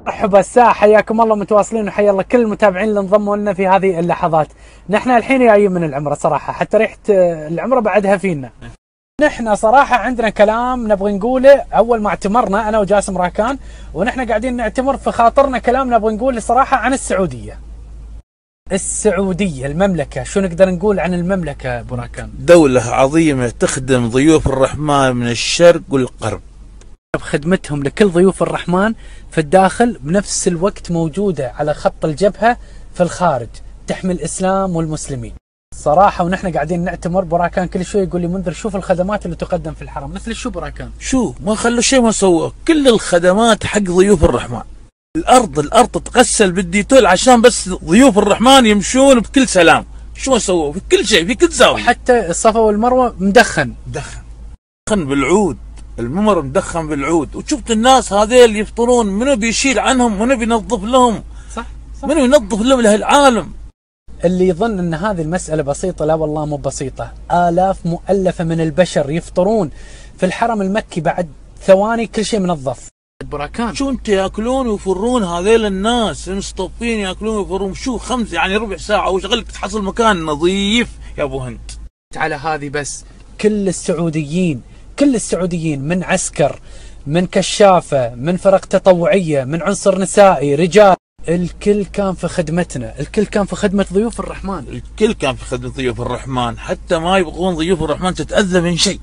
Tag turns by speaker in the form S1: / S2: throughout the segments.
S1: مرحبا الساعة، حياكم الله متواصلين، وحيا الله كل المتابعين اللي انضموا لنا في هذه اللحظات. نحن الحين جايين من العمرة صراحة، حتى ريحة العمرة بعدها فينا. نحن صراحة عندنا كلام نبغى نقوله أول ما اعتمرنا أنا وجاسم راكان، ونحن قاعدين نعتمر في خاطرنا كلام نبغى نقوله صراحة عن السعودية. السعودية المملكة، شو نقدر نقول عن المملكة أبو راكان؟
S2: دولة عظيمة تخدم ضيوف الرحمن من الشرق والغرب،
S1: بخدمتهم لكل ضيوف الرحمن في الداخل، بنفس الوقت موجودة على خط الجبهة في الخارج تحمي الإسلام والمسلمين صراحة. ونحن قاعدين نعتمر، براكان كل شوي يقول لي منذر شوف الخدمات اللي تقدم في الحرم، مثل شو براكان؟
S2: شو ما خلوا شيء ما سووه، كل الخدمات حق ضيوف الرحمن. الأرض تتغسل بالديتول عشان بس ضيوف الرحمن يمشون بكل سلام. شو ما سووه في كل شيء، في كل زاوية.
S1: حتى الصفا والمروة مدخن
S2: بالعود، الممر مدخن بالعود. وشفت الناس هذيل يفطرون، منو بيشيل عنهم، منو بينظف لهم؟
S1: صح.
S2: منو ينظف لهم لهالعالم؟
S1: اللي يظن ان هذه المسألة بسيطة، لا والله مو بسيطة. آلاف مؤلفة من البشر يفطرون في الحرم المكي، بعد ثواني كل شيء منظف. براكان
S2: شو انت ياكلون ويفرون هذيل الناس مصطفين ياكلون ويفرون، شو خمس يعني ربع ساعة وشغلك تحصل مكان نظيف يا ابو هند.
S1: على هذه بس كل السعوديين من عسكر، من كشافة، من فرق تطوعية، من عنصر نسائي، رجال، الكل كان في خدمتنا، الكل كان في خدمة ضيوف الرحمن،
S2: الكل كان في خدمة ضيوف الرحمن، حتى ما يبغون ضيوف الرحمن تتأذى من شيء.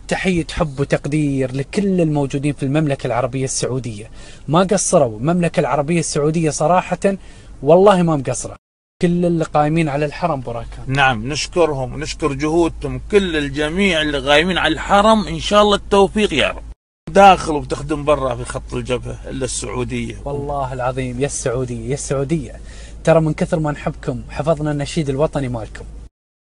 S1: تحية حب وتقدير لكل الموجودين في المملكة العربية السعودية، ما قصروا. المملكة العربية السعودية صراحة والله ما مقصرة، كل اللي قايمين على الحرم براكان.
S2: نعم نشكرهم ونشكر جهودهم، كل الجميع اللي قايمين على الحرم ان شاء الله التوفيق يا رب. داخل وبتخدم برا في خط الجبهة الا السعودية.
S1: والله العظيم يا السعودية يا السعودية، ترى من كثر ما نحبكم حفظنا النشيد الوطني مالكم،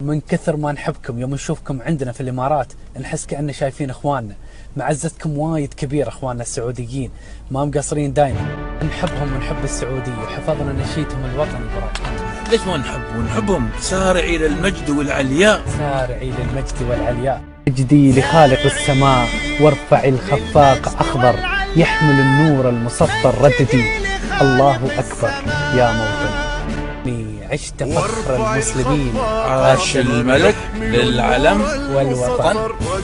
S1: من كثر ما نحبكم يوم نشوفكم عندنا في الامارات نحس كأننا شايفين اخواننا. معزتكم وايد كبير اخواننا السعوديين، ما مقصرين دايما، نحبهم ونحب السعودية وحفظنا نشيدهم الوطني براكان.
S2: ليش ما نحبهم؟ سارعي للمجد والعلياء،
S1: سارعي للمجد والعلياء، اجدي لخالق السماء وارفعي الخفاق أخضر، يحمل النور المسطر رددي، الله أكبر يا موطن. عشت فخر المسلمين،
S2: عاش الملك للعلم
S1: والوطن.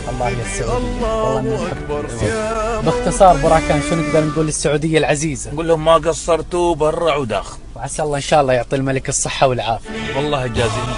S1: الله يا السعودية، والله نحبكم. باختصار براكان شو نقدر نقول للسعودية العزيزة؟
S2: نقول لهم ما قصرتوا برا وداخل،
S1: وعسى الله إن شاء الله يعطي الملك الصحة والعافية.
S2: والله جازيهم.